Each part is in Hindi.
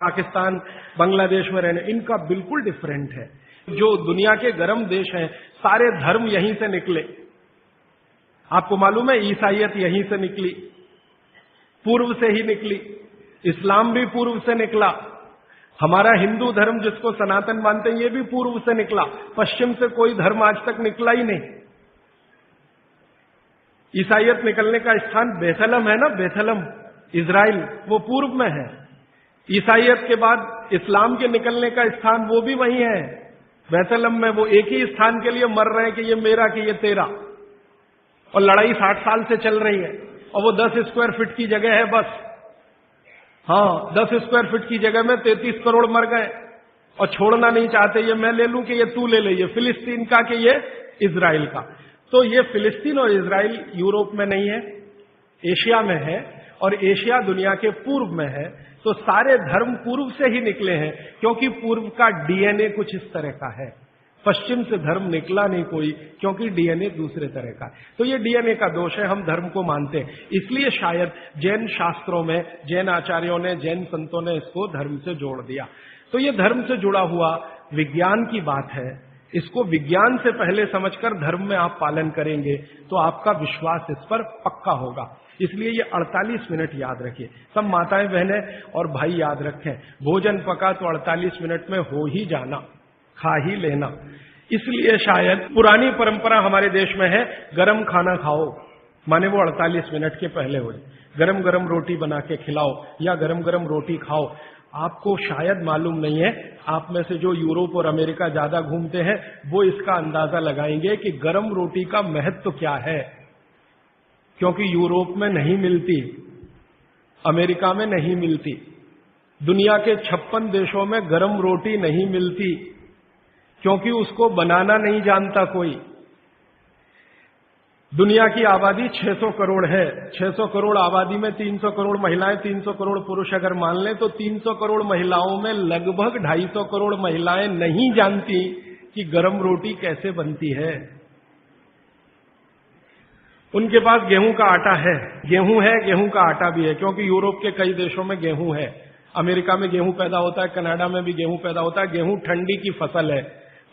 पाकिस्तान, बांग्लादेश में रहने, इनका बिल्कुल डिफरेंट है। जो दुनिया के गर्म देश हैं, सारे धर्म यहीं से निकले। आपको मालूम है ईसाइयत यहीं से निकली, पूर्व से ही निकली। इस्लाम भी पूर्व से निकला। हमारा हिंदू धर्म जिसको सनातन मानते हैं, ये भी पूर्व से निकला। पश्चिम से कोई धर्म आज तक निकला ही नहीं। ईसाइयत निकलने का स्थान बेथलम है ना, बेथलम इजराइल, वो पूर्व में है। ईसाइयत के बाद इस्लाम के निकलने का स्थान वो भी वही है, बेथलम में। वो एक ही स्थान के लिए मर रहे हैं कि ये मेरा कि ये तेरा, और लड़ाई 60 साल से चल रही है। और वो 10 स्क्वायर फीट की जगह है बस। हाँ, 10 स्क्वायर फीट की जगह में 33 करोड़ मर गए, और छोड़ना नहीं चाहते। ये मैं ले लूं कि ये तू ले ले, ये फिलिस्तीन का कि ये इजराइल का। तो ये फिलिस्तीन और इजराइल यूरोप में नहीं है, एशिया में है, और एशिया दुनिया के पूर्व में है। तो सारे धर्म पूर्व से ही निकले हैं, क्योंकि पूर्व का डीएनए कुछ इस तरह का है। पश्चिम से धर्म निकला नहीं कोई, क्योंकि डीएनए दूसरे तरह का है। तो ये डीएनए का दोष है, हम धर्म को मानते हैं। इसलिए शायद जैन शास्त्रों में, जैन आचार्यों ने, जैन संतों ने इसको धर्म से जोड़ दिया। तो ये धर्म से जुड़ा हुआ विज्ञान की बात है। इसको विज्ञान से पहले समझकर धर्म में आप पालन करेंगे तो आपका विश्वास इस पर पक्का होगा। इसलिए ये 48 मिनट याद रखिए। सब माताएं बहनें और भाई याद रखें, भोजन पका तो 48 मिनट में हो ही जाना, खा ही लेना। इसलिए शायद पुरानी परंपरा हमारे देश में है, गरम खाना खाओ, माने वो 48 मिनट के पहले हो। गरम गरम रोटी बना के खिलाओ या गरम गरम रोटी खाओ। आपको शायद मालूम नहीं है, आप में से जो यूरोप और अमेरिका ज्यादा घूमते हैं वो इसका अंदाजा लगाएंगे कि गरम रोटी का महत्व क्या है। क्योंकि यूरोप में नहीं मिलती, अमेरिका में नहीं मिलती, दुनिया के 56 देशों में गरम रोटी नहीं मिलती, क्योंकि उसको बनाना नहीं जानता कोई। दुनिया की आबादी 600 करोड़ है। 600 करोड़ आबादी में 300 करोड़ महिलाएं, 300 करोड़ पुरुष अगर मान लें तो 300 करोड़ महिलाओं में लगभग 250 करोड़ महिलाएं नहीं जानती कि गरम रोटी कैसे बनती है। उनके पास गेहूं का आटा है, गेहूं का आटा भी है, क्योंकि यूरोप के कई देशों में गेहूं है। अमेरिका में गेहूं पैदा होता है, कनाडा में भी गेहूं पैदा होता है। गेहूं ठंडी की फसल है,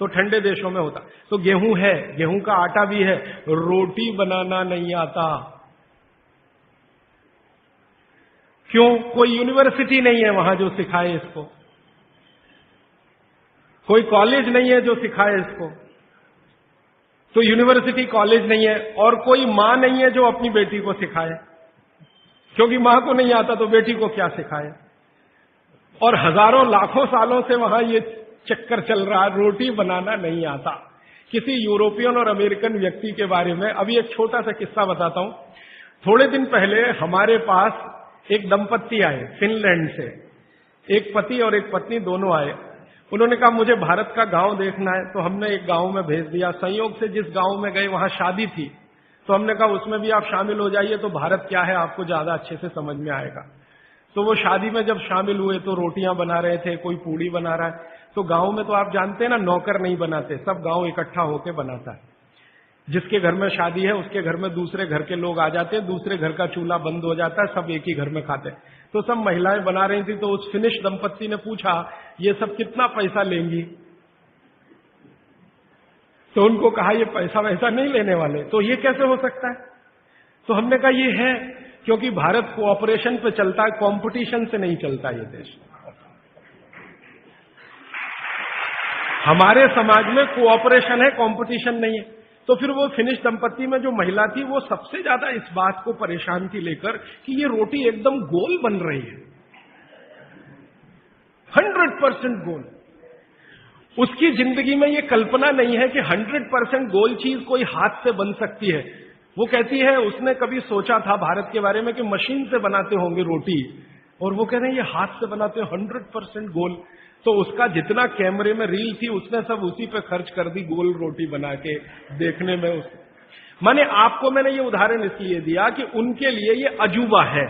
तो ठंडे देशों में होता। तो गेहूं है, गेहूं का आटा भी है, रोटी बनाना नहीं आता। क्यों? कोई यूनिवर्सिटी नहीं है वहां जो सिखाए इसको, कोई कॉलेज नहीं है जो सिखाए इसको। तो यूनिवर्सिटी कॉलेज नहीं है, और कोई मां नहीं है जो अपनी बेटी को सिखाए, क्योंकि मां को नहीं आता तो बेटी को क्या सिखाए। और हजारों लाखों सालों से वहां ये चक्कर चल रहा, रोटी बनाना नहीं आता। किसी यूरोपियन और अमेरिकन व्यक्ति के बारे में अभी एक छोटा सा किस्सा बताता हूं। थोड़े दिन पहले हमारे पास एक दंपत्ति आए फिनलैंड से, एक पति और एक पत्नी दोनों आए। उन्होंने कहा मुझे भारत का गांव देखना है, तो हमने एक गांव में भेज दिया। संयोग से जिस गांव में गए वहां शादी थी, तो हमने कहा उसमें भी आप शामिल हो जाइए, तो भारत क्या है आपको ज्यादा अच्छे से समझ में आएगा। तो वो शादी में जब शामिल हुए तो रोटियां बना रहे थे, कोई पूड़ी बना रहा है। तो गांव में तो आप जानते हैं ना, नौकर नहीं बनाते, सब गांव इकट्ठा होकर बनाता है। जिसके घर में शादी है उसके घर में दूसरे घर के लोग आ जाते हैं, दूसरे घर का चूल्हा बंद हो जाता है, सब एक ही घर में खाते हैं। तो सब महिलाएं बना रही थी। तो उस फिनिश दंपत्ति ने पूछा ये सब कितना पैसा लेंगी। तो उनको कहा ये पैसा वैसा नहीं लेने वाले। तो ये कैसे हो सकता है? तो हमने कहा ये है क्योंकि भारत कोऑपरेशन पे चलता है, कंपटीशन से नहीं चलता ये देश। हमारे समाज में कोऑपरेशन है, कंपटीशन नहीं है। तो फिर वो फिनिश दंपत्ति में जो महिला थी वो सबसे ज्यादा इस बात को परेशान थी लेकर कि ये रोटी एकदम गोल बन रही है, 100% गोल। उसकी जिंदगी में ये कल्पना नहीं है कि 100% गोल चीज कोई हाथ से बन सकती है। वो कहती है उसने कभी सोचा था भारत के बारे में कि मशीन से बनाते होंगे रोटी, और वो कह रहे हैं ये हाथ से बनाते हैं 100% गोल। तो उसका जितना कैमरे में रील थी उसने सब उसी पे खर्च कर दी, गोल रोटी बना के देखने में। माने आपको मैंने ये उदाहरण इसलिए दिया कि उनके लिए ये अजूबा है,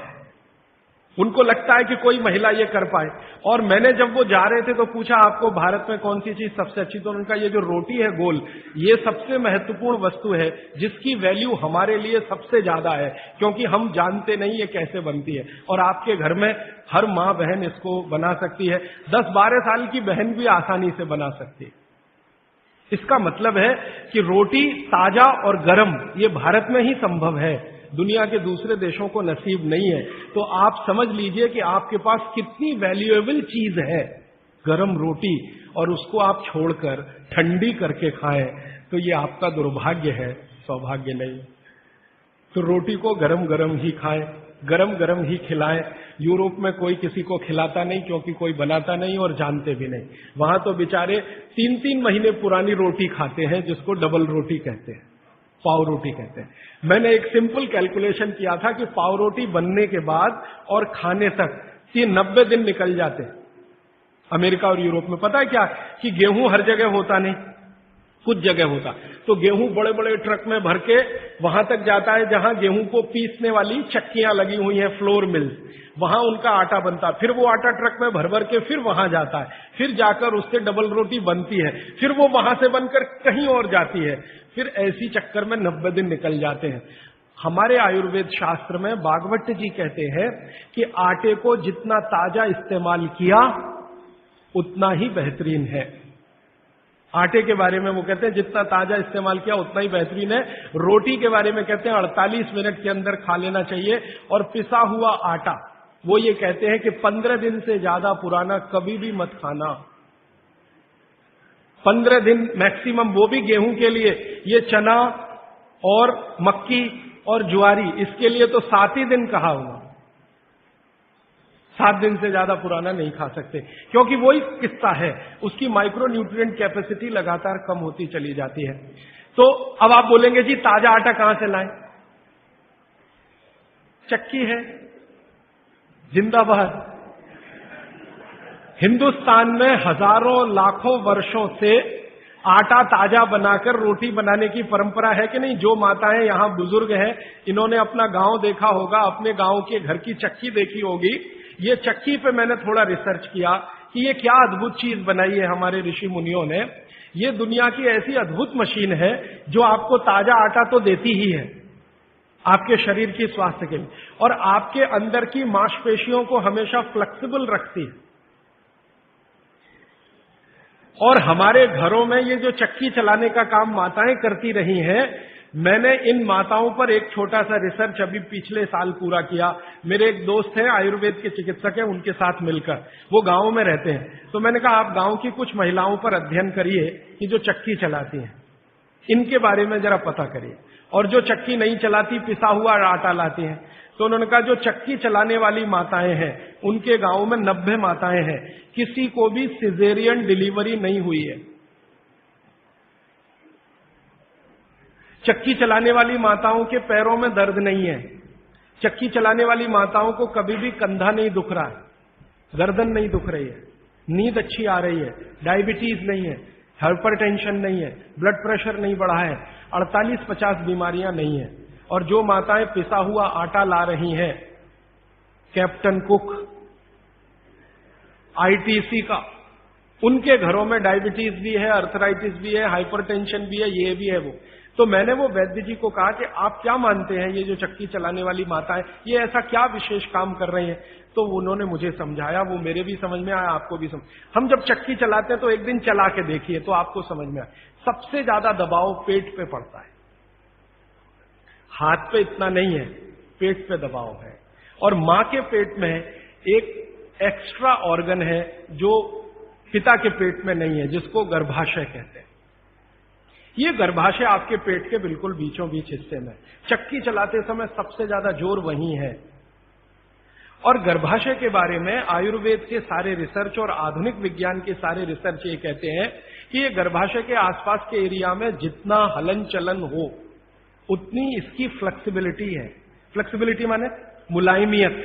उनको लगता है कि कोई महिला ये कर पाए। और मैंने जब वो जा रहे थे तो पूछा आपको भारत में कौन सी चीज सबसे अच्छी, तो उनका ये जो रोटी है गोल, ये सबसे महत्वपूर्ण वस्तु है जिसकी वैल्यू हमारे लिए सबसे ज्यादा है, क्योंकि हम जानते नहीं ये कैसे बनती है। और आपके घर में हर माँ बहन इसको बना सकती है, 10-12 साल की बहन भी आसानी से बना सकती है। इसका मतलब है कि रोटी ताजा और गर्म ये भारत में ही संभव है, दुनिया के दूसरे देशों को नसीब नहीं है। तो आप समझ लीजिए कि आपके पास कितनी वैल्यूएबल चीज है गरम रोटी, और उसको आप छोड़कर ठंडी करके खाएं तो ये आपका दुर्भाग्य है, सौभाग्य नहीं। तो रोटी को गरम गरम ही खाएं, गरम गरम ही खिलाएं। यूरोप में कोई किसी को खिलाता नहीं, क्योंकि कोई बनाता नहीं और जानते भी नहीं। वहां तो बेचारे 3-3 महीने पुरानी रोटी खाते हैं, जिसको डबल रोटी कहते हैं, पाव रोटी कहते हैं। मैंने एक सिंपल कैलकुलेशन किया था कि पाव रोटी बनने के बाद और खाने तक 90 दिन निकल जाते। अमेरिका और यूरोप में पता है क्या कि गेहूं हर जगह होता नहीं, कुछ जगह होता, तो गेहूं बड़े बड़े ट्रक में भर के वहां तक जाता है जहां गेहूं को पीसने वाली चक्कियां लगी हुई हैं, फ्लोर मिल्स, वहां उनका आटा बनता है। फिर वो आटा ट्रक में भर भर के फिर वहां जाता है, फिर जाकर उससे डबल रोटी बनती है, फिर वो वहां से बनकर कहीं और जाती है, फिर ऐसी चक्कर में 90 दिन निकल जाते हैं। हमारे आयुर्वेद शास्त्र में भागवत जी कहते हैं कि आटे को जितना ताजा इस्तेमाल किया उतना ही बेहतरीन है। आटे के बारे में वो कहते हैं जितना ताजा इस्तेमाल किया उतना ही बेहतरीन है। रोटी के बारे में कहते हैं 48 मिनट के अंदर खा लेना चाहिए। और पिसा हुआ आटा वो ये कहते हैं कि 15 दिन से ज्यादा पुराना कभी भी मत खाना। 15 दिन मैक्सिमम, वो भी गेहूं के लिए। ये चना और मक्की और ज्वारी, इसके लिए तो 7 ही दिन कहा हुआ। 7 दिन से ज्यादा पुराना नहीं खा सकते, क्योंकि वही किस्सा है, उसकी माइक्रो न्यूट्रिएंट कैपेसिटी लगातार कम होती चली जाती है। तो अब आप बोलेंगे जी ताजा आटा कहां से लाएं? चक्की है, जिंदाबाद। हिंदुस्तान में हजारों लाखों वर्षों से आटा ताजा बनाकर रोटी बनाने की परंपरा है कि नहीं? जो माताएं यहां बुजुर्ग हैं, इन्होंने अपना गांव देखा होगा, अपने गांव के घर की चक्की देखी होगी। ये चक्की पे मैंने थोड़ा रिसर्च किया कि ये क्या अद्भुत चीज बनाई है हमारे ऋषि मुनियों ने। ये दुनिया की ऐसी अद्भुत मशीन है जो आपको ताजा आटा तो देती ही है आपके शरीर की स्वास्थ्य के लिए, और आपके अंदर की मांसपेशियों को हमेशा फ्लेक्सिबल रखती है। और हमारे घरों में ये जो चक्की चलाने का काम माताएं करती रही हैं, मैंने इन माताओं पर एक छोटा सा रिसर्च अभी पिछले साल पूरा किया। मेरे एक दोस्त हैं, आयुर्वेद के चिकित्सक हैं, उनके साथ मिलकर, वो गांव में रहते हैं। तो मैंने कहा आप गांव की कुछ महिलाओं पर अध्ययन करिए कि जो चक्की चलाती हैं, इनके बारे में जरा पता करिए। और जो चक्की नहीं चलाती, पिसा हुआ आटा लाती हैं। तो उन्होंने कहा जो चक्की चलाने वाली माताएं हैं, उनके गांव में 90 माताएं हैं, किसी को भी सिजेरियन डिलीवरी नहीं हुई है। चक्की चलाने वाली माताओं के पैरों में दर्द नहीं है। चक्की चलाने वाली माताओं को कभी भी कंधा नहीं दुख रहा है, गर्दन नहीं दुख रही है, नींद अच्छी आ रही है, डायबिटीज नहीं है, हाइपरटेंशन नहीं है, ब्लड प्रेशर नहीं बढ़ा है, 48-50 बीमारियां नहीं है। और जो माताएं पिसा हुआ आटा ला रही हैं, कैप्टन कुक, आईटीसी का, उनके घरों में डायबिटीज भी है, अर्थराइटिस भी है, हाइपरटेंशन भी है, ये भी है वो। तो मैंने वो वैद्य जी को कहा कि आप क्या मानते हैं ये जो चक्की चलाने वाली माताएं, ये ऐसा क्या विशेष काम कर रही हैं? तो उन्होंने मुझे समझाया, वो मेरे भी समझ में आया, आपको भी समझ। हम जब चक्की चलाते हैं तो एक दिन चला के देखिए तो आपको समझ में आए। सबसे ज्यादा दबाव पेट पे पड़ता है, हाथ पे इतना नहीं है, पेट पे दबाव है। और मां के पेट में एक एक्स्ट्रा ऑर्गन है जो पिता के पेट में नहीं है, जिसको गर्भाशय कहते हैं। ये गर्भाशय आपके पेट के बिल्कुल बीचों बीच हिस्से में। चक्की चलाते समय सबसे ज्यादा जोर वहीं है। और गर्भाशय के बारे में आयुर्वेद के सारे रिसर्च और आधुनिक विज्ञान के सारे रिसर्च ये कहते हैं कि ये गर्भाशय के आसपास के एरिया में जितना हलन चलन हो उतनी इसकी फ्लेक्सिबिलिटी है। फ्लेक्सिबिलिटी माने मुलायमियत,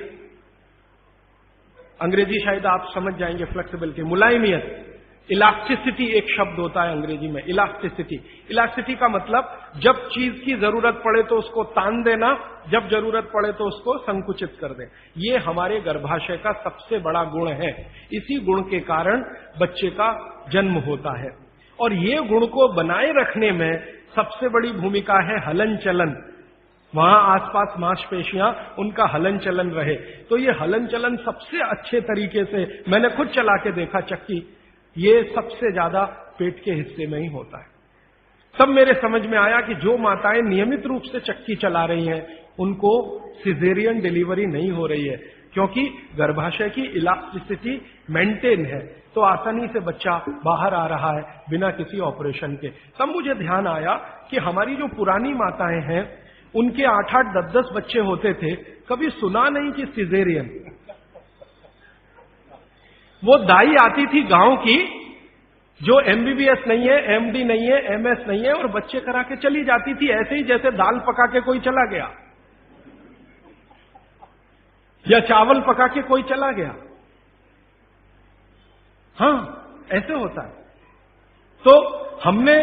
अंग्रेजी शायद आप समझ जाएंगे। फ्लेक्सिबिलिटी, मुलायमियत, इलास्टिसिटी एक शब्द होता है अंग्रेजी में, इलास्टिसिटी। इलास्टिसिटी का मतलब जब चीज की जरूरत पड़े तो उसको तान देना, जब जरूरत पड़े तो उसको संकुचित कर दे। ये हमारे गर्भाशय का सबसे बड़ा गुण है। इसी गुण के कारण बच्चे का जन्म होता है। और ये गुण को बनाए रखने में सबसे बड़ी भूमिका है हलन चलन। वहां आसपास मांसपेशियां, उनका हलन चलन रहे। तो ये हलन चलन सबसे अच्छे तरीके से, मैंने खुद चला के देखा चक्की, ये सबसे ज्यादा पेट के हिस्से में ही होता है। तब मेरे समझ में आया कि जो माताएं नियमित रूप से चक्की चला रही हैं उनको सिजेरियन डिलीवरी नहीं हो रही है, क्योंकि गर्भाशय की इलास्टिसिटी मेंटेन है, तो आसानी से बच्चा बाहर आ रहा है बिना किसी ऑपरेशन के। तब मुझे ध्यान आया कि हमारी जो पुरानी माताएं हैं उनके 8-8, 10-10 बच्चे होते थे, कभी सुना नहीं कि सिजेरियन। वो दाई आती थी गांव की, जो एमबीबीएस नहीं है, एमडी नहीं है, एमएस नहीं है, और बच्चे करा के चली जाती थी, ऐसे ही जैसे दाल पका के कोई चला गया या चावल पका के कोई चला गया। हां, ऐसे होता है। तो हमने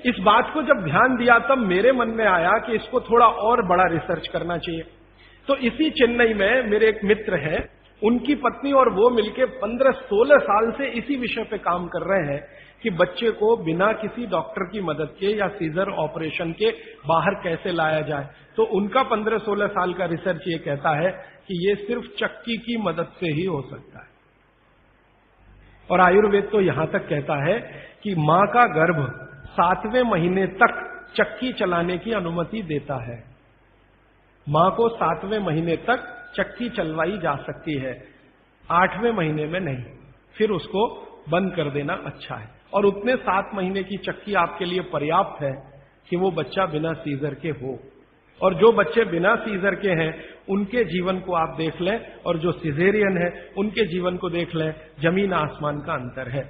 इस बात को जब ध्यान दिया तब मेरे मन में आया कि इसको थोड़ा और बड़ा रिसर्च करना चाहिए। तो इसी चेन्नई में मेरे एक मित्र हैं, उनकी पत्नी और वो मिलके 15-16 साल से इसी विषय पे काम कर रहे हैं कि बच्चे को बिना किसी डॉक्टर की मदद के या सीजर ऑपरेशन के बाहर कैसे लाया जाए। तो उनका 15-16 साल का रिसर्च ये कहता है कि ये सिर्फ चक्की की मदद से ही हो सकता है। और आयुर्वेद तो यहां तक कहता है कि मां का गर्भ 7वें महीने तक चक्की चलाने की अनुमति देता है। मां को 7वें महीने तक चक्की चलवाई जा सकती है, 8वें महीने में नहीं, फिर उसको बंद कर देना अच्छा है। और उतने 7 महीने की चक्की आपके लिए पर्याप्त है कि वो बच्चा बिना सीजर के हो। और जो बच्चे बिना सीजर के हैं उनके जीवन को आप देख लें, और जो सिजेरियन है उनके जीवन को देख लें, जमीन आसमान का अंतर है।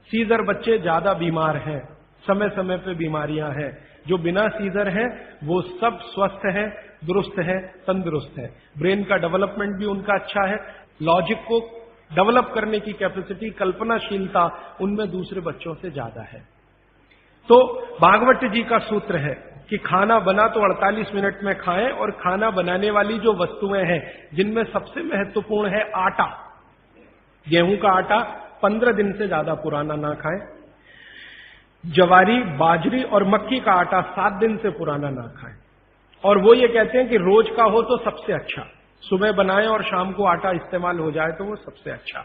सीजर बच्चे ज्यादा बीमार हैं, समय समय पे बीमारियां हैं। जो बिना सीजर हैं वो सब स्वस्थ हैं, दुरुस्त हैं, तंदुरुस्त हैं। ब्रेन का डेवलपमेंट भी उनका अच्छा है, लॉजिक को डेवलप करने की कैपेसिटी, कल्पनाशीलता उनमें दूसरे बच्चों से ज्यादा है। तो भागवत जी का सूत्र है कि खाना बना तो 48 मिनट में खाएं, और खाना बनाने वाली जो वस्तुएं हैं जिनमें सबसे महत्वपूर्ण है आटा, गेहूं का आटा 15 दिन से ज्यादा पुराना ना खाएं, जवारी, बाजरी और मक्की का आटा 7 दिन से पुराना ना खाएं। और वो ये कहते हैं कि रोज का हो तो सबसे अच्छा, सुबह बनाएं और शाम को आटा इस्तेमाल हो जाए तो वो सबसे अच्छा,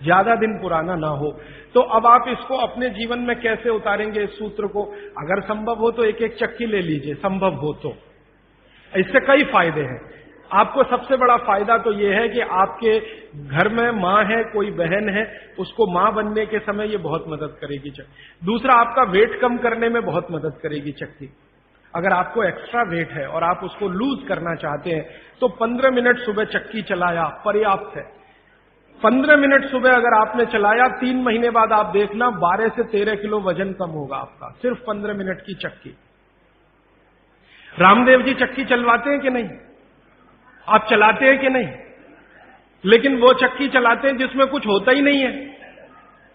ज्यादा दिन पुराना ना हो। तो अब आप इसको अपने जीवन में कैसे उतारेंगे इस सूत्र को? अगर संभव हो तो एक एक चक्की ले लीजिए, संभव हो तो। इससे कई फायदे हैं। आपको सबसे बड़ा फायदा तो यह है कि आपके घर में मां है, कोई बहन है, उसको मां बनने के समय ये बहुत मदद करेगी चक्की। दूसरा, आपका वेट कम करने में बहुत मदद करेगी चक्की। अगर आपको एक्स्ट्रा वेट है और आप उसको लूज करना चाहते हैं तो 15 मिनट सुबह चक्की चलाया पर्याप्त है। 15 मिनट सुबह अगर आपने चलाया, 3 महीने बाद आप देखना 12 से 13 किलो वजन कम होगा आपका, सिर्फ 15 मिनट की चक्की। रामदेव जी चक्की चलवाते हैं कि नहीं? आप चलाते हैं कि नहीं? लेकिन वो चक्की चलाते हैं जिसमें कुछ होता ही नहीं है,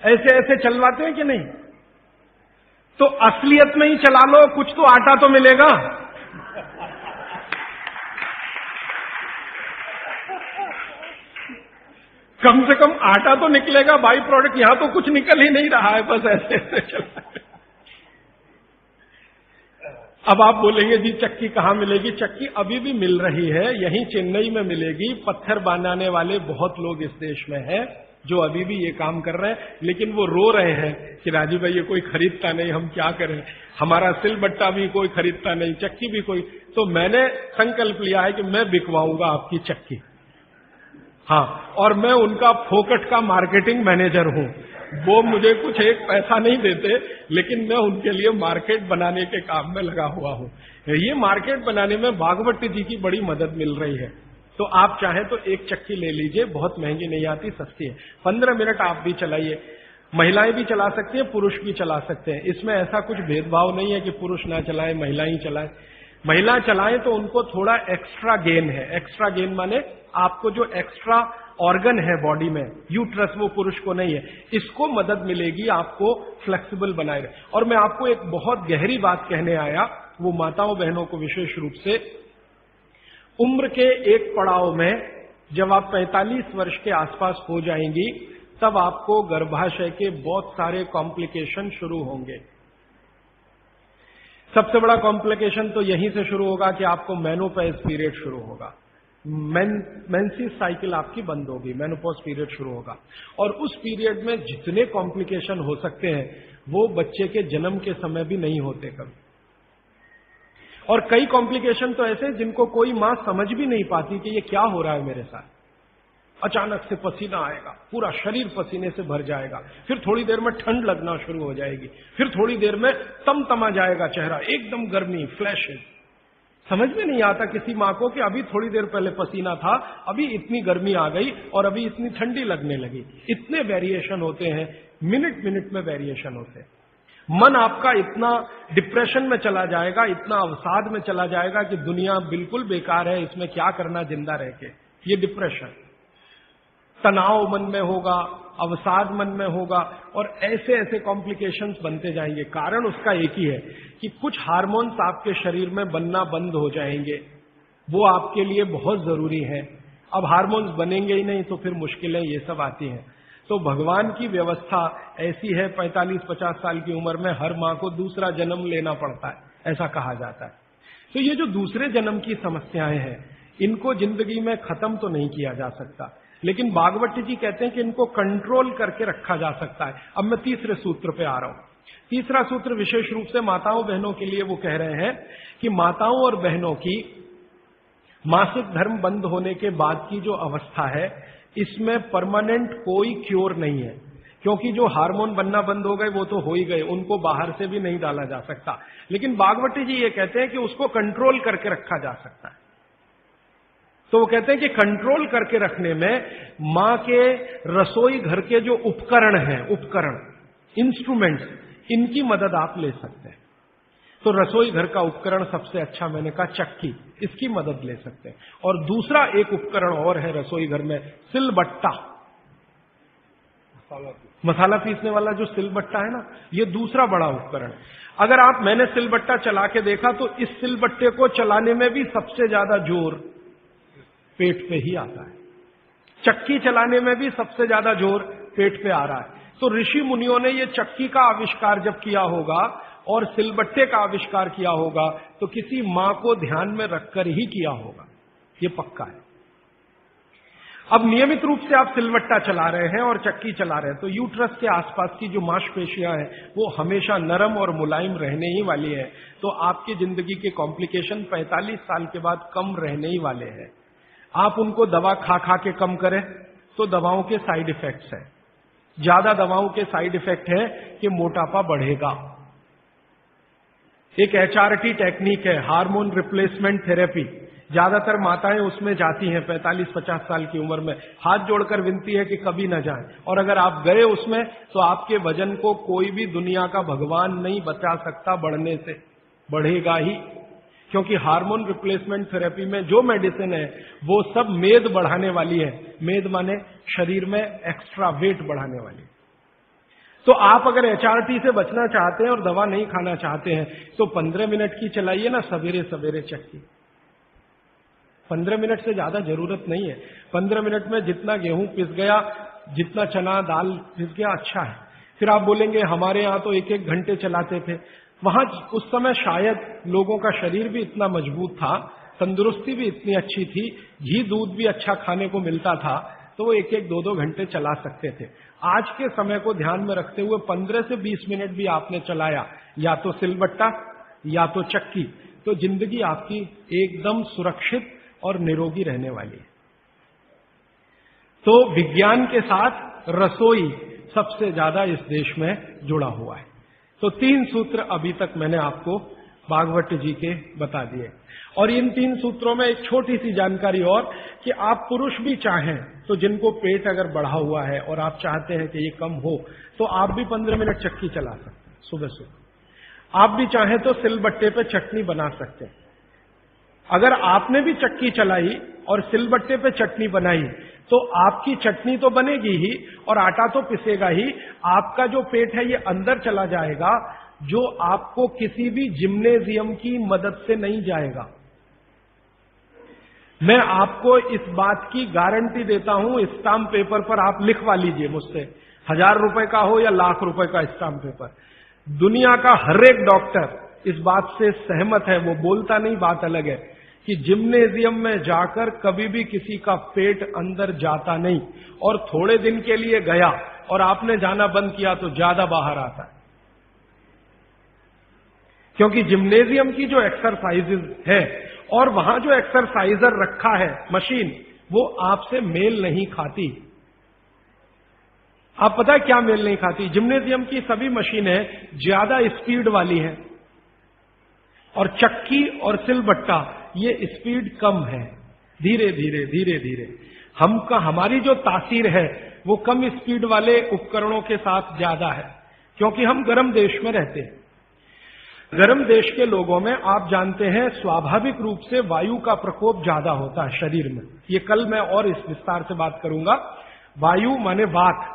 ऐसे ऐसे चलवाते हैं कि नहीं? तो असलियत में ही चला लो, कुछ तो आटा तो मिलेगा। कम से कम आटा तो निकलेगा, बाई प्रोडक्ट। यहां तो कुछ निकल ही नहीं रहा है, बस ऐसे ऐसे चल रहा है। अब आप बोलेंगे जी चक्की कहां मिलेगी? चक्की अभी भी मिल रही है, यहीं चेन्नई में मिलेगी। पत्थर बनाने वाले बहुत लोग इस देश में हैं जो अभी भी ये काम कर रहे हैं, लेकिन वो रो रहे हैं कि राजू भाई ये कोई खरीदता नहीं, हम क्या करें, हमारा सिलबट्टा भी कोई खरीदता नहीं, चक्की भी कोई। तो मैंने संकल्प लिया है कि मैं बिकवाऊंगा आपकी चक्की। हाँ, और मैं उनका फोकट का मार्केटिंग मैनेजर हूं। वो मुझे कुछ एक पैसा नहीं देते, लेकिन मैं उनके लिए मार्केट बनाने के काम में लगा हुआ हूं। ये मार्केट बनाने में भागवत जी की बड़ी मदद मिल रही है। तो आप चाहें तो एक चक्की ले लीजिए, बहुत महंगी नहीं आती, सस्ती है। 15 मिनट आप भी चलाइए, महिलाएं भी चला सकती हैं, पुरुष भी चला सकते हैं। इसमें ऐसा कुछ भेदभाव नहीं है कि पुरुष ना चलाएं, महिलाएं चलाएं। महिला चलाएं तो उनको थोड़ा एक्स्ट्रा गेन है। एक्स्ट्रा गेन माने आपको जो एक्स्ट्रा ऑर्गन है बॉडी में, यूट्रस, वो पुरुष को नहीं है, इसको मदद मिलेगी आपको फ्लेक्सिबल बनाएगा। और मैं आपको एक बहुत गहरी बात कहने आया, वो माताओं बहनों को विशेष रूप से, उम्र के एक पड़ाव में जब आप 45 वर्ष के आसपास हो जाएंगी, तब आपको गर्भाशय के बहुत सारे कॉम्प्लिकेशन शुरू होंगे। सबसे बड़ा कॉम्प्लिकेशन तो यहीं से शुरू होगा कि आपको मेनोपॉज पीरियड शुरू होगा, मेंसेस साइकिल आपकी बंद होगी, मेनोपॉज पीरियड शुरू होगा। और उस पीरियड में जितने कॉम्प्लिकेशन हो सकते हैं वो बच्चे के जन्म के समय भी नहीं होते कभी। और कई कॉम्प्लिकेशन तो ऐसे जिनको कोई मां समझ भी नहीं पाती कि ये क्या हो रहा है मेरे साथ। अचानक से पसीना आएगा, पूरा शरीर पसीने से भर जाएगा, फिर थोड़ी देर में ठंड लगना शुरू हो जाएगी, फिर थोड़ी देर में तमतमा जाएगा चेहरा, एकदम गर्मी, फ्लैशेज। समझ में नहीं आता किसी मां को कि अभी थोड़ी देर पहले पसीना था, अभी इतनी गर्मी आ गई और अभी इतनी ठंडी लगने लगी। इतने वेरिएशन होते हैं, मिनट मिनट में वेरिएशन होते हैं। मन आपका इतना डिप्रेशन में चला जाएगा, इतना अवसाद में चला जाएगा कि दुनिया बिल्कुल बेकार है, इसमें क्या करना जिंदा रह के। ये डिप्रेशन, तनाव मन में होगा, अवसाद मन में होगा, और ऐसे ऐसे कॉम्प्लिकेशंस बनते जाएंगे। कारण उसका एक ही है कि कुछ हार्मोन्स आपके शरीर में बनना बंद हो जाएंगे, वो आपके लिए बहुत जरूरी है। अब हार्मोन्स बनेंगे ही नहीं तो फिर मुश्किलें ये सब आती हैं। तो भगवान की व्यवस्था ऐसी है, 45-50 साल की उम्र में हर मां को दूसरा जन्म लेना पड़ता है, ऐसा कहा जाता है। तो ये जो दूसरे जन्म की समस्याएं हैं, इनको जिंदगी में खत्म तो नहीं किया जा सकता, लेकिन भागवत जी कहते हैं कि इनको कंट्रोल करके रखा जा सकता है। अब मैं तीसरे सूत्र पे आ रहा हूं। तीसरा सूत्र विशेष रूप से माताओं बहनों के लिए वो कह रहे हैं कि माताओं और बहनों की मासिक धर्म बंद होने के बाद की जो अवस्था है, इसमें परमानेंट कोई क्योर नहीं है, क्योंकि जो हार्मोन बनना बंद हो गए वो तो हो ही गए, उनको बाहर से भी नहीं डाला जा सकता। लेकिन भागवत जी ये कहते हैं कि उसको कंट्रोल करके रखा जा सकता है। तो वो कहते हैं कि कंट्रोल करके रखने में मां के रसोई घर के जो उपकरण हैं, उपकरण, इंस्ट्रूमेंट्स, इनकी मदद आप ले सकते हैं। तो रसोई घर का उपकरण सबसे अच्छा मैंने कहा चक्की, इसकी मदद ले सकते हैं। और दूसरा एक उपकरण और है रसोई घर में, सिलबट्टा, मसाला पीसने वाला जो सिलबट्टा है ना, ये दूसरा बड़ा उपकरण। अगर मैंने सिलबट्टा चला के देखा तो इस सिलबट्टे को चलाने में भी सबसे ज्यादा जोर पेट पे ही आता है, चक्की चलाने में भी सबसे ज्यादा जोर पेट पे आ रहा है। तो ऋषि मुनियों ने ये चक्की का आविष्कार जब किया होगा और सिलबट्टे का आविष्कार किया होगा तो किसी मां को ध्यान में रखकर ही किया होगा, ये पक्का है। अब नियमित रूप से आप सिलबट्टा चला रहे हैं और चक्की चला रहे हैं तो यूट्रस के आसपास की जो मांसपेशियां हैं वो हमेशा नरम और मुलायम रहने ही वाली है। तो आपकी जिंदगी के कॉम्प्लिकेशन 45 साल के बाद कम रहने ही वाले हैं। आप उनको दवा खा खा के कम करें तो दवाओं के साइड इफेक्ट्स हैं, ज्यादा दवाओं के साइड इफेक्ट है कि मोटापा बढ़ेगा। एक HRT टेक्निक है, हार्मोन रिप्लेसमेंट थेरेपी, ज्यादातर माताएं उसमें जाती हैं 45-50 साल की उम्र में, हाथ जोड़कर विनती है कि कभी ना जाएं। और अगर आप गए उसमें तो आपके वजन को कोई भी दुनिया का भगवान नहीं बचा सकता बढ़ने से, बढ़ेगा ही। क्योंकि हार्मोन रिप्लेसमेंट थेरेपी में जो मेडिसिन है वो सब मेद बढ़ाने वाली है, मेद माने शरीर में एक्स्ट्रा वेट बढ़ाने वाली। तो आप अगर HRT से बचना चाहते हैं और दवा नहीं खाना चाहते हैं तो 15 मिनट की चलाइए ना सवेरे सवेरे चक्की। 15 मिनट से ज्यादा जरूरत नहीं है। 15 मिनट में जितना गेहूं पिस गया, जितना चना दाल पिस गया, अच्छा है। फिर आप बोलेंगे हमारे यहां तो 1-1 घंटे चलाते थे। वहां उस समय शायद लोगों का शरीर भी इतना मजबूत था, तंदुरुस्ती भी इतनी अच्छी थी, घी दूध भी अच्छा खाने को मिलता था, तो वो 1-1, 2-2 घंटे चला सकते थे। आज के समय को ध्यान में रखते हुए 15 से 20 मिनट भी आपने चलाया, या तो सिलबट्टा या तो चक्की, तो जिंदगी आपकी एकदम सुरक्षित और निरोगी रहने वाली है। तो विज्ञान के साथ रसोई सबसे ज्यादा इस देश में जुड़ा हुआ है। तो 3 सूत्र अभी तक मैंने आपको भागवत जी के बता दिए। और इन 3 सूत्रों में एक छोटी सी जानकारी और कि आप पुरुष भी चाहें तो जिनको पेट अगर बढ़ा हुआ है और आप चाहते हैं कि ये कम हो तो आप भी 15 मिनट चक्की चला सकते हैं सुबह सुबह। आप भी चाहें तो सिलबट्टे पे चटनी बना सकते हैं। अगर आपने भी चक्की चलाई और सिलबट्टे पे चटनी बनाई तो आपकी चटनी तो बनेगी ही और आटा तो पिसेगा ही, आपका जो पेट है ये अंदर चला जाएगा, जो आपको किसी भी जिम्नेजियम की मदद से नहीं जाएगा। मैं आपको इस बात की गारंटी देता हूं, स्टाम्प पेपर पर आप लिखवा लीजिए मुझसे, 1000 रुपए का हो या लाख रुपए का स्टाम्प पेपर, दुनिया का हर एक डॉक्टर इस बात से सहमत है, वो बोलता नहीं, बात अलग है, कि जिम्नेजियम में जाकर कभी भी किसी का पेट अंदर जाता नहीं, और थोड़े दिन के लिए गया और आपने जाना बंद किया तो ज्यादा बाहर आता है। क्योंकि जिम्नेजियम की जो एक्सरसाइजेज है और वहां जो एक्सरसाइजर रखा है मशीन, वो आपसे मेल नहीं खाती। आप पता है क्या मेल नहीं खाती? जिम्नेजियम की सभी मशीनें ज्यादा स्पीड वाली हैं और चक्की और सिलबट्टा ये स्पीड कम है, धीरे धीरे धीरे धीरे। हमारी जो तासीर है वो कम स्पीड वाले उपकरणों के साथ ज्यादा है, क्योंकि हम गर्म देश में रहते हैं। गर्म देश के लोगों में आप जानते हैं स्वाभाविक रूप से वायु का प्रकोप ज्यादा होता है शरीर में। ये कल मैं और इस विस्तार से बात करूंगा। वायु माने वात,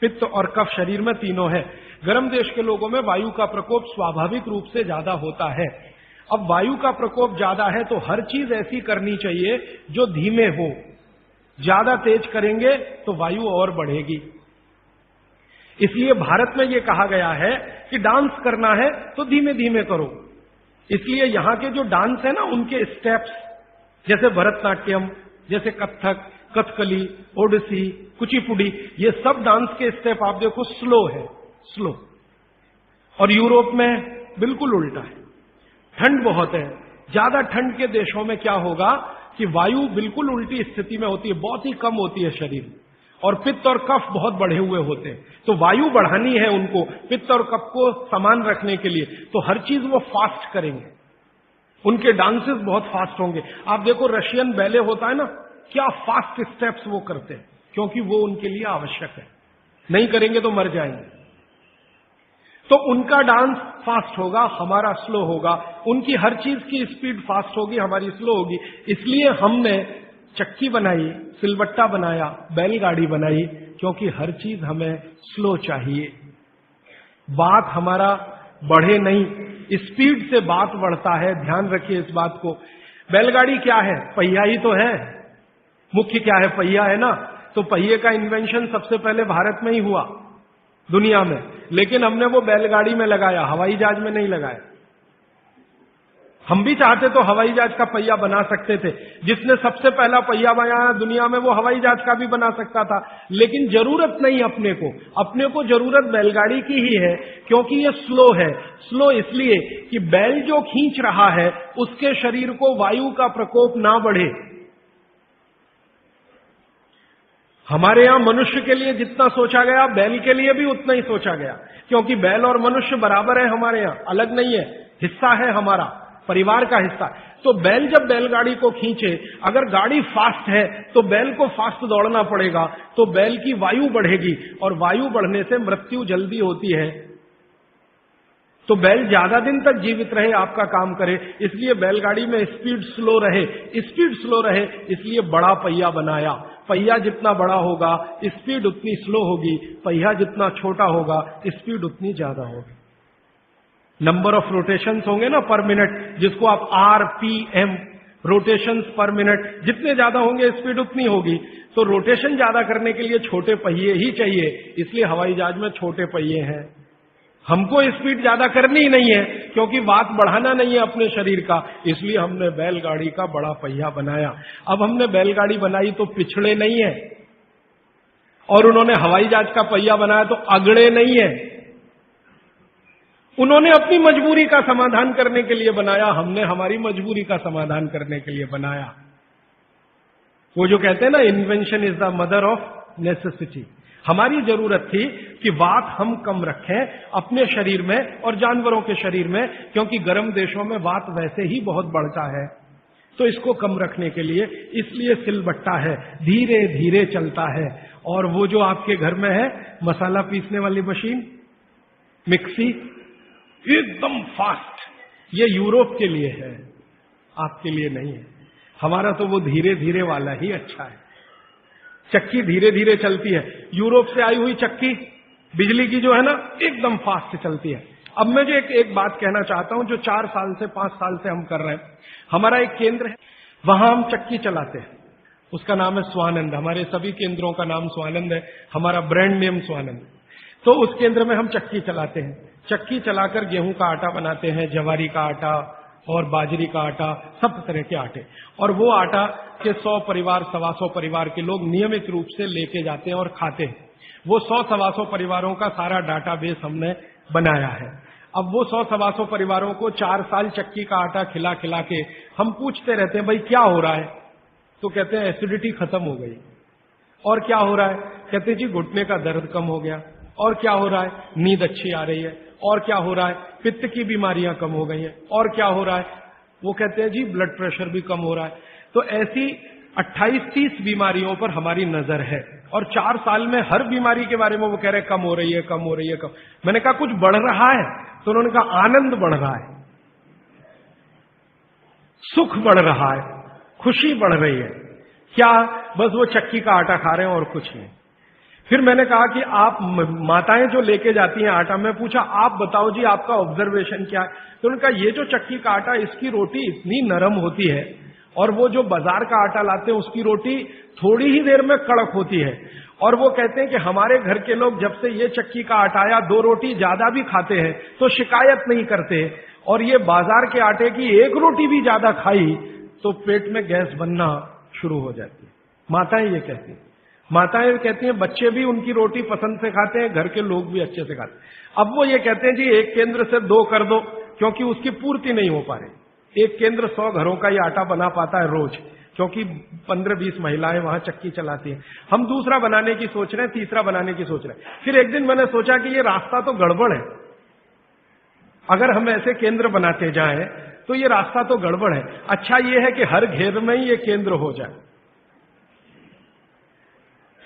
पित्त और कफ शरीर में तीनों है। गर्म देश के लोगों में वायु का प्रकोप स्वाभाविक रूप से ज्यादा होता है। अब वायु का प्रकोप ज्यादा है तो हर चीज ऐसी करनी चाहिए जो धीमे हो। ज्यादा तेज करेंगे तो वायु और बढ़ेगी। इसलिए भारत में यह कहा गया है कि डांस करना है तो धीमे धीमे करो। इसलिए यहां के जो डांस है ना, उनके स्टेप्स, जैसे भरतनाट्यम, जैसे कथक, कथकली, ओडिसी, कुचिपुड़ी, ये सब डांस के स्टेप आप देखो स्लो है, स्लो। और यूरोप में बिल्कुल उल्टा है, ठंड बहुत है। ज्यादा ठंड के देशों में क्या होगा कि वायु बिल्कुल उल्टी स्थिति में होती है, बहुत ही कम होती है शरीर में, और पित्त और कफ बहुत बढ़े हुए होते हैं। तो वायु बढ़ानी है उनको पित्त और कफ को समान रखने के लिए, तो हर चीज वो फास्ट करेंगे। उनके डांसेस बहुत फास्ट होंगे। आप देखो रशियन बैले होता है ना, क्या फास्ट स्टेप्स वो करते हैं, क्योंकि वो उनके लिए आवश्यक है। नहीं करेंगे तो मर जाएंगे। तो उनका डांस फास्ट होगा, हमारा स्लो होगा। उनकी हर चीज की स्पीड फास्ट होगी, हमारी स्लो होगी। इसलिए हमने चक्की बनाई, सिलबट्टा बनाया, बैलगाड़ी बनाई, क्योंकि हर चीज हमें स्लो चाहिए। बात हमारा बढ़े नहीं, स्पीड से बात बढ़ता है। ध्यान रखिए इस बात को। बैलगाड़ी क्या है? पहिया ही तो है। मुख्य क्या है? पहिया है ना। तो पहिए का इन्वेंशन सबसे पहले भारत में ही हुआ दुनिया में, लेकिन हमने वो बैलगाड़ी में लगाया, हवाई जहाज में नहीं लगाया। हम भी चाहते तो हवाई जहाज का पहिया बना सकते थे। जिसने सबसे पहला पहिया बनाया दुनिया में वो हवाई जहाज का भी बना सकता था, लेकिन जरूरत नहीं अपने को जरूरत बैलगाड़ी की ही है, क्योंकि ये स्लो है। स्लो इसलिए कि बैल जो खींच रहा है उसके शरीर को वायु का प्रकोप ना बढ़े। हमारे यहां मनुष्य के लिए जितना सोचा गया, बैल के लिए भी उतना ही सोचा गया, क्योंकि बैल और मनुष्य बराबर है हमारे यहां, अलग नहीं है, हिस्सा है हमारा, परिवार का हिस्सा। तो बैल जब बैलगाड़ी को खींचे, अगर गाड़ी फास्ट है तो बैल को फास्ट दौड़ना पड़ेगा, तो बैल की वायु बढ़ेगी, और वायु बढ़ने से मृत्यु जल्दी होती है। तो बैल ज्यादा दिन तक जीवित रहे, आपका काम करे, इसलिए बैलगाड़ी में स्पीड स्लो रहे, इसलिए बड़ा पहिया बनाया। पहिया जितना बड़ा होगा स्पीड उतनी स्लो होगी, पहिया जितना छोटा होगा स्पीड उतनी ज्यादा होगी। नंबर ऑफ रोटेशंस होंगे ना पर मिनट, जिसको आप RPM, रोटेशंस पर मिनट, जितने ज्यादा होंगे स्पीड उतनी होगी। तो रोटेशन ज्यादा करने के लिए छोटे पहिए ही चाहिए, इसलिए हवाई जहाज में छोटे पहिए हैं। हमको स्पीड ज्यादा करनी ही नहीं है, क्योंकि वात बढ़ाना नहीं है अपने शरीर का, इसलिए हमने बैलगाड़ी का बड़ा पहिया बनाया। अब हमने बैलगाड़ी बनाई तो पिछड़े नहीं है, और उन्होंने हवाई जहाज का पहिया बनाया तो अगड़े नहीं है। उन्होंने अपनी मजबूरी का समाधान करने के लिए बनाया, हमने हमारी मजबूरी का समाधान करने के लिए बनाया। वो जो कहते हैं ना, invention is the mother of necessity. हमारी जरूरत थी कि वात हम कम रखें अपने शरीर में और जानवरों के शरीर में, क्योंकि गर्म देशों में वात वैसे ही बहुत बढ़ता है। तो इसको कम रखने के लिए इसलिए सिलबट्टा है, धीरे धीरे चलता है। और वो जो आपके घर में है मसाला पीसने वाली मशीन, मिक्सी, एकदम फास्ट, ये यूरोप के लिए है, आपके लिए नहीं है। हमारा तो वो धीरे धीरे वाला ही अच्छा है। चक्की धीरे धीरे चलती है। यूरोप से आई हुई चक्की बिजली की जो है ना एकदम फास्ट चलती है। अब मैं जो एक बात कहना चाहता हूं, जो 4 साल से 5 साल से हम कर रहे हैं, हमारा एक केंद्र है, वहां हम चक्की चलाते हैं, उसका नाम है स्वानंद। हमारे सभी केंद्रों का नाम स्वानंद है, हमारा ब्रांड नेम स्वानंद। तो उस केंद्र में हम चक्की चलाते हैं। चक्की चलाकर गेहूं का आटा बनाते हैं, जवारी का आटा और बाजरी का आटा, सब तरह के आटे। और वो आटा के 100 परिवार 125 परिवार के लोग नियमित रूप से लेके जाते हैं और खाते हैं। वो 100-125 परिवारों का सारा डाटाबेस हमने बनाया है। अब वो 100-125 परिवारों को 4 साल चक्की का आटा खिला खिला के हम पूछते रहते हैं, भाई क्या हो रहा है? तो कहते हैं एसिडिटी खत्म हो गई। और क्या हो रहा है? कहते हैं जी घुटने का दर्द कम हो गया। और क्या हो रहा है? नींद अच्छी आ रही है। और क्या हो रहा है? पित्त की बीमारियां कम हो गई हैं। और क्या हो रहा है? वो कहते हैं जी ब्लड प्रेशर भी कम हो रहा है। तो ऐसी 28-30 बीमारियों पर हमारी नजर है और 4 साल में हर बीमारी के बारे में वो कह रहे हैं कम हो रही है, कम हो रही है, कम। मैंने कहा कुछ बढ़ रहा है? तो उन्होंने कहा आनंद बढ़ रहा है, सुख बढ़ रहा है, खुशी बढ़ रही है। क्या? बस वो चक्की का आटा खा रहे हैं और कुछ नहीं। फिर मैंने कहा कि आप माताएं जो लेके जाती हैं आटा, मैं पूछा आप बताओ जी आपका ऑब्जर्वेशन क्या है? तो उन्होंने कहा ये जो चक्की का आटा, इसकी रोटी इतनी नरम होती है और वो जो बाजार का आटा लाते हैं उसकी रोटी थोड़ी ही देर में कड़क होती है। और वो कहते हैं कि हमारे घर के लोग जब से ये चक्की का आटा आया 2 रोटी ज्यादा भी खाते हैं तो शिकायत नहीं करते, और ये बाजार के आटे की 1 रोटी भी ज्यादा खाई तो पेट में गैस बनना शुरू हो जाती है। माताएं ये कहती हैं। माताएं कहती हैं बच्चे भी उनकी रोटी पसंद से खाते हैं, घर के लोग भी अच्छे से खाते हैं। अब वो ये कहते हैं जी एक केंद्र से 2 कर दो, क्योंकि उसकी पूर्ति नहीं हो पा रही। एक केंद्र 100 घरों का ही आटा बना पाता है रोज, क्योंकि 15-20 महिलाएं वहां चक्की चलाती हैं। हम दूसरा बनाने की सोच रहे हैं, तीसरा बनाने की सोच रहे हैं। फिर एक दिन मैंने सोचा कि ये रास्ता तो गड़बड़ है। अगर हम ऐसे केंद्र बनाते जाएं तो ये रास्ता तो गड़बड़ है। अच्छा ये है कि हर घेर में ही ये केंद्र हो जाए।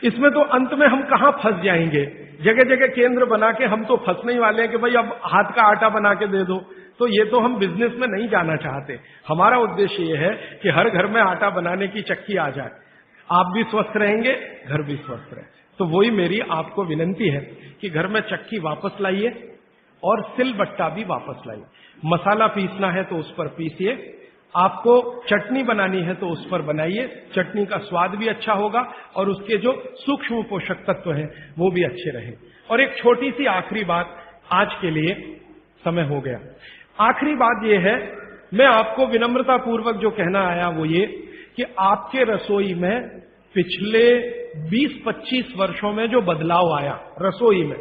इसमें तो अंत में हम कहां फंस जाएंगे? जगह जगह केंद्र बना के हम तो फंसने ही वाले हैं कि भाई अब हाथ का आटा बना के दे दो। तो ये तो हम बिजनेस में नहीं जाना चाहते। हमारा उद्देश्य ये है कि हर घर में आटा बनाने की चक्की आ जाए, आप भी स्वस्थ रहेंगे, घर भी स्वस्थ रहे। तो वही मेरी आपको विनती है कि घर में चक्की वापस लाइए और सिलबट्टा भी वापस लाइए। मसाला पीसना है तो उस पर पीसिए, आपको चटनी बनानी है तो उस पर बनाइए। चटनी का स्वाद भी अच्छा होगा और उसके जो सूक्ष्म पोषक तत्व हैं वो भी अच्छे रहे। और एक छोटी सी आखिरी बात, आज के लिए समय हो गया। आखिरी बात यह है, मैं आपको विनम्रता पूर्वक जो कहना आया वो ये कि आपके रसोई में पिछले 20-25 वर्षों में जो बदलाव आया रसोई में,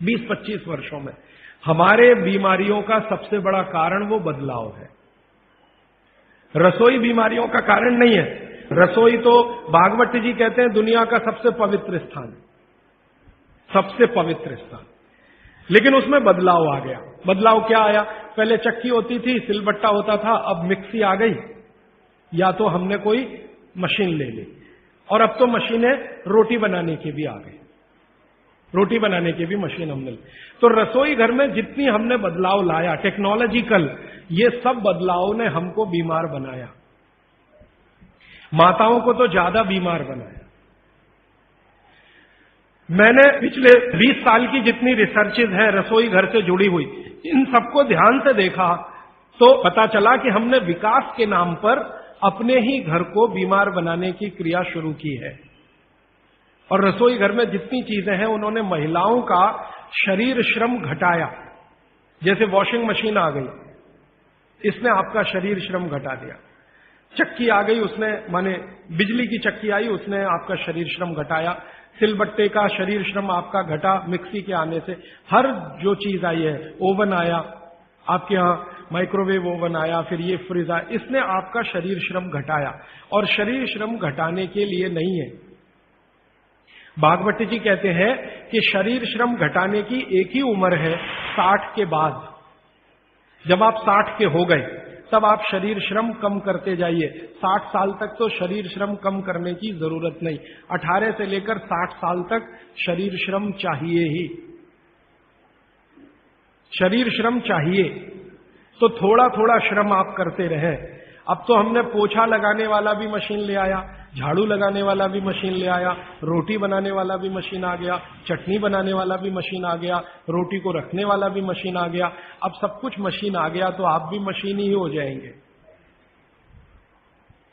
20-25 वर्षों में, हमारे बीमारियों का सबसे बड़ा कारण वो बदलाव है। रसोई बीमारियों का कारण नहीं है। रसोई तो भागवत जी कहते हैं दुनिया का सबसे पवित्र स्थान, सबसे पवित्र स्थान। लेकिन उसमें बदलाव आ गया। बदलाव क्या आया? पहले चक्की होती थी, सिलबट्टा होता था, अब मिक्सी आ गई, या तो हमने कोई मशीन ले ली, और अब तो मशीनें रोटी बनाने की भी आ गई, रोटी बनाने की भी मशीन हमने ली। तो रसोई घर में जितनी हमने बदलाव लाया टेक्नोलॉजिकल, ये सब बदलाव ने हमको बीमार बनाया। माताओं को तो ज्यादा बीमार बनाया। मैंने पिछले 20 साल की जितनी रिसर्चेज हैं रसोई घर से जुड़ी हुई, इन सबको ध्यान से देखा तो पता चला कि हमने विकास के नाम पर अपने ही घर को बीमार बनाने की क्रिया शुरू की है। और रसोई घर में जितनी चीजें हैं उन्होंने महिलाओं का शरीर श्रम घटाया। जैसे वॉशिंग मशीन आ गई, इसने आपका शरीर श्रम घटा दिया। चक्की आ गई, उसने माने बिजली की चक्की आई, उसने आपका शरीर श्रम घटाया। सिलबट्टे का शरीर श्रम आपका घटा मिक्सी के आने से। हर जो चीज आई है, ओवन आया आपके यहां, माइक्रोवेव ओवन आया, फिर ये फ्रिज आया, इसने आपका शरीर श्रम घटाया। और शरीर श्रम घटाने के लिए नहीं है। भागवत जी कहते हैं कि शरीर श्रम घटाने की एक ही उम्र है, 60 के बाद। जब आप 60 के हो गए तब आप शरीर श्रम कम करते जाइए। 60 साल तक तो शरीर श्रम कम करने की जरूरत नहीं, 18 से लेकर 60 साल तक शरीर श्रम चाहिए ही, शरीर श्रम चाहिए। तो थोड़ा थोड़ा श्रम आप करते रहें। अब तो हमने पोछा लगाने वाला भी मशीन ले आया, झाड़ू लगाने वाला भी मशीन ले आया, रोटी बनाने वाला भी मशीन आ गया, चटनी बनाने वाला भी मशीन आ गया, रोटी को रखने वाला भी मशीन आ गया। अब सब कुछ मशीन आ गया तो आप भी मशीन ही हो जाएंगे।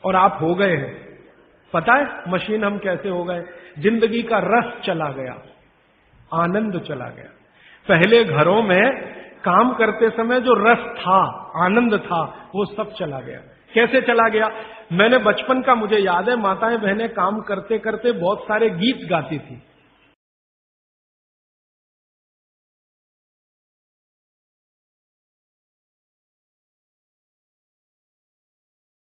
और आप हो गए हैं। पता है मशीन हम कैसे हो गए? जिंदगी का रस चला गया, आनंद चला गया। पहले घरों में काम करते समय जो रस था, आनंद था, वो सब चला गया। कैसे चला गया? मैंने बचपन का मुझे याद है, माताएं बहनें काम करते करते बहुत सारे गीत गाती थी।